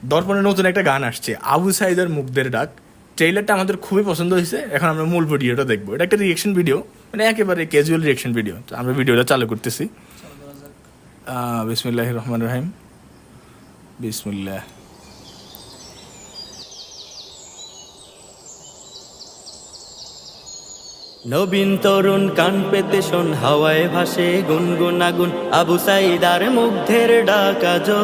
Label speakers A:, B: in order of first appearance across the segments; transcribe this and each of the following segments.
A: দর্পণে নতুন একটা গান আসছে, আবু সাইদের মুগ্ধের ডাক। ট্রেইলারটা আমাদের খুবই পছন্দ হয়েছে। এখন আমরা মূল ভিডিওটা দেখবো। এটা একটা রিয়েকশন ভিডিও, মানে একেবারে ক্যাজুয়াল রিয়েকশন ভিডিও। তো আমরা ভিডিওটা চালু করতেছি। বিসমিল্লাহির রহমানির রহিম। বিসমিল্লাহ।
B: নবীন তরুণ কান পেতে শোন, হাওয়ায় ভাসে গুনগুন আগুন, আবু সাইদার মুগ্ধের ডাক আজো।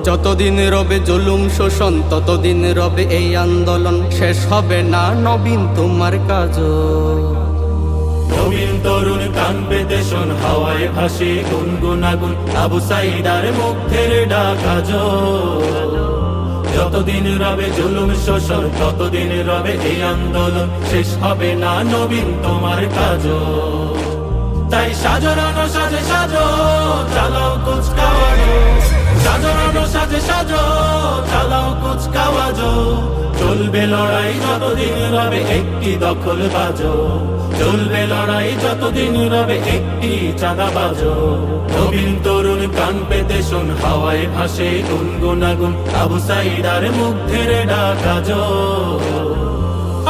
C: যতদিন রবে জুলুম শোষণ, ততদিন রবে এই আন্দোলন, শেষ হবে না নবীন তোমার কাজ।
B: নবীন তরুণ কান পেতে শোন, হাওয়ায় ভাসে গুনগুন আগুন, আবু সাইদার মুগ্ধের ডাক আজো। যতদিন রবে জুলুম শোষণ, ততদিন রবে এই আন্দোলন, শেষ হবে না নবীন তোমার কাজ। তাই সাজরানো সাজে সাজো, চালাও কুচকাওয়াজো। সাজরানো সাজে সাজো, চালাও কুচকাওয়াজো। চলবে লড়াই যতদিন রবে একটি দখল বাজো। চলবে লড়াই যতদিন রবে একটি চাঁদা বাজো। নবীন তরুণ কান পেতে শোন, হাওয়ায় ভাসে গুনগুন আগুন, আবু সাইদার মুগ্ধের ডাক আজো।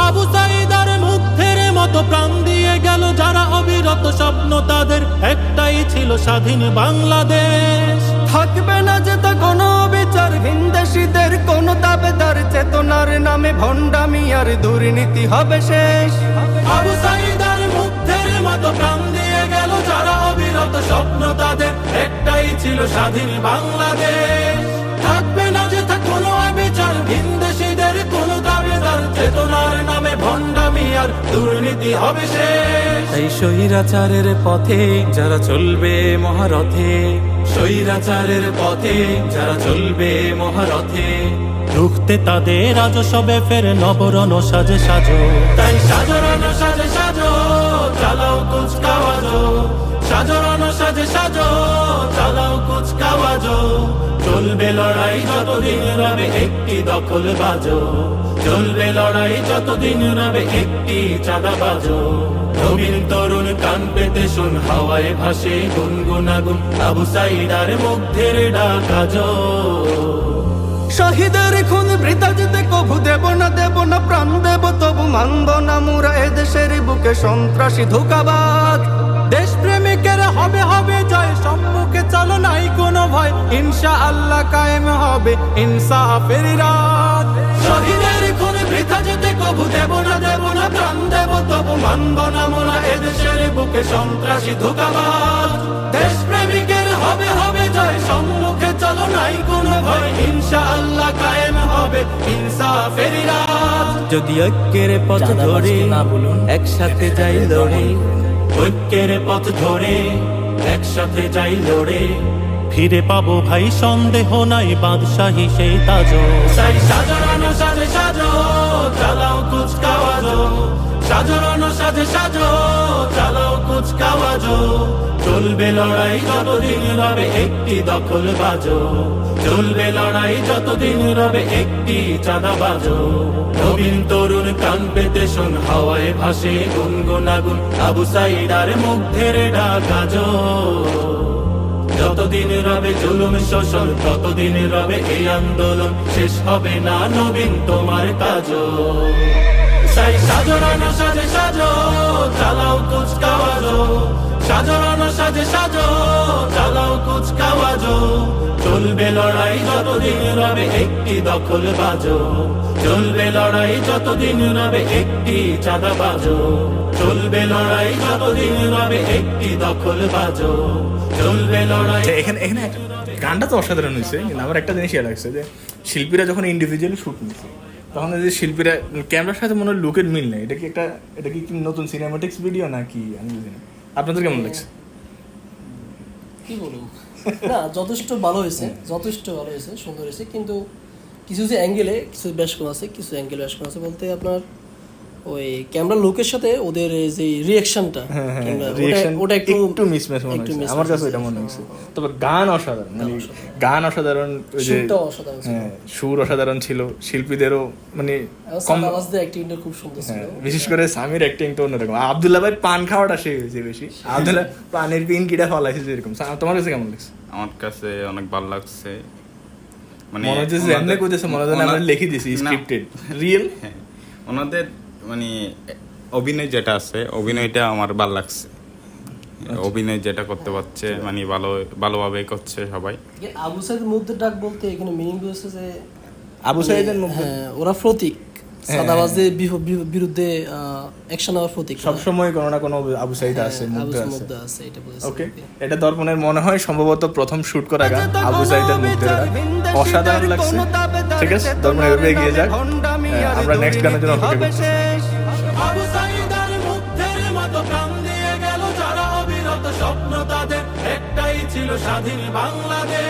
B: আবু সাইদার মুগ্ধের মতো প্রাণ দিয়ে গেল যারা, অবিরত স্বপ্ন তাদের একটাই ছিল স্বাধীন বাংলাদেশ।
C: থাকবে না যেত কোনো বিচার, ভিনদেশীদের কোনো দাবেদার, চেতনার নামে ভণ্ডামি আর দুর্নীতি হবে শেষ।
B: আবু সাইদার মুগ্ধের মতো প্রাণ দিয়ে গেল যারা, অবিরত স্বপ্ন তাদের একটাই ছিল স্বাধীন বাংলাদেশ। থাকবে না যেথা কোনো বিচার, ভিনদেশীদের কোনো দাবেদার, চেতনার নামে ভণ্ডামি আর দুর্নীতি হবে শেষ।
C: এই স্বৈরাচারের পথে যারা চলবে মহারথে,
B: স্বৈরাচারের পথে যারা চলবে মহারথে, রুখতে তাদের আজ সবে ফের নবরণ সাজে সাজো। তাই সাজরানো সাজে সাজো, চালাও কুচকাওয়াজো। সাজরানো সাজে সাজো, চালাও কুচকাওয়াজো। চলবে লড়াই যতদিন রবে একটি দখল বাজো। চলবে লড়াই যতদিন রবে একটি চাঁদা বাজো। নবীন তরুণ কান পেতে শোন, হাওয়ায় ভাসে গুনগুন আগুন, আবু সাইদার মুগ্ধের ডাক আজো।
C: শহীদের খুন বৃথা যেতে কভু দেব না প্রাণ দেব, তবু মানব না মুরা এদেশের বুকে সন্ত্রাসী ধোঁকাবাজ। দেশ প্রেমিকের হবে হবে জয়, সম্মুখে চলো নাই কোনো ভয়, ইনশাআল্লাহ কায়েম হবে ইনসাফের রাত।
B: শহীদের খুন বৃথা যেতে কভু দেব না প্রাণ দেব, তবু মানব না মোরা এদেশের বুকে সন্ত্রাসী ধোঁকাবাজ। দেশ প্রেমিকের হবে হবে জয়, সম্মুখে চলো নাই কোনো ভয়, ইনশাআল্লাহ কায়েম হবে ইনসাফের রাত।
C: যদি ঐক্যের পথ ধরে একসাথে যাই লড়ে,
B: ঐক্যের পথ ধরে একসাথে যাই লড়ে, ফিরে পাবো ভাই সন্দেহ নাই বাদশাহী সেই তাজো। তাই সাজরানো সাজে সাজো, চালাও কুচকাওয়াজো। সাজরানো সাজে সাজো, চালাও কুচকাওয়াজো। চলবে লড়াই যতদিন রবে একটি দখল বাজো। চলবে লড়াই যতদিন রবে একটি চাঁদা বাজো। নবীন তরুণ কান পেতে শোন, হাওয়ায় ভাসে গুনগুন আগুন, আবু সাইদার মুগ্ধের ডাক আজো। যতদিন রবে জুলুম শোষণ, ততদিন রবে এই আন্দোলন, শেষ হবে না নবীন তোমার কাজও। তাই সাজরানো সাজে সাজো, চালাও কুচকাওয়াজো। সাজরানো সাজে সাজো, চালাও কুচকাওয়াজো। চলবে লড়াই যতদিন রবে একটি দখল বাজো। চলবে লড়াই যতদিন রবে একটি চাঁদা বাজো। চলবে লড়াই যতদিন রবে একটি দখল বাজো। চলবে লড়াই।
A: এখানে এখানে গানটা তো অসাধারণ হয়েছে, কিন্তু আমার একটা জিনিস ইয়ে লাগছে যে শিল্পীরা যখন ইন্ডিভিজুয়ালি শুট নিচ্ছে, তখন যে শিল্পীরা ক্যামেরার সাথে মনে হয় লুকের মিল নেই। এটা কি নতুন সিনেমাটিক্স ভিডিও নাকি আমি বুঝি না। আপনাদের কেমন লাগছে?
D: কি বলবো, না যথেষ্ট ভালো হয়েছে, সুন্দর হয়েছে, কিন্তু কিছু কিছু অ্যাঙ্গেলে কিছু বেশ কম আছে, কিছু অ্যাঙ্গেল বেশ কম আছে বলতে আপনার ওই ক্যামেরা লোকের সাথে ওদের যে রিঅ্যাকশনটা ওটা একটু
A: মিসম্যাচ মনে হয়েছে আমার কাছে, এটা মনে হয়েছে। তবে গান অসাধারণ, মানে গান অসাধারণ, ওই যে সুর অসাধারণ ছিল, শিল্পীদেরও মানে
D: খুব সুন্দর ছিল।
A: বিশেষ করে সামির অ্যাক্টিংটা অন্যরকম। আব্দুল্লাহ ভাই পান খাওয়াটা সে হয়েছে বেশি, আব্দুল্লাহ পানের পিন কিটা ফলাইছে যেরকম। তোমার কাছে কেমন লাগছে?
E: আমার কাছে অনেক ভালো লাগছে। মানে
A: মনে হচ্ছে যে এমনি কইতেছে মনে হয় আমরা লিখে দিছি
E: না।
A: Scripted real.
E: হ্যাঁ, ওনাদের মানে অভিনয় যেটা আছে অভিনয়টা আমার ভালো লাগছে। অভিনয় যেটা করতে পারছে মানে ভালোভাবে করছে সবাই।
D: আবু সাইদের মধ্যে ডাক বলতে এখানে মিনিং হচ্ছে যে
A: আবু সাইদের মধ্যে
D: হ্যাঁ ওরা প্রতীক সাদাবাজদের বিরুদ্ধে অ্যাকশন নেওয়ার প্রতীক
A: সব সময় কোনো না কোনো আবু সাইদ আছে
D: আবু
A: মধ্যে
D: সাইদের
A: আছে।
D: মধ্যে আছে এটা বলেছে
A: ওকে, এটা দর্পণের মনে হয় সম্ভবত প্রথম শুট করা গান আবু সাইদের মধ্যে অসাধারণ লাগছে। ঠিক আছে, দর্পণ এভাবে এগিয়ে যাক। আমরা নেক্সট গানের জন্য অপেক্ষা করছি।
B: আবু সাঈদের মুগ্ধের মতো প্রাণ দিয়ে গেল যারা অবিরত স্বপ্ন তাদের একটাই ছিল স্বাধীন বাংলাদেশ।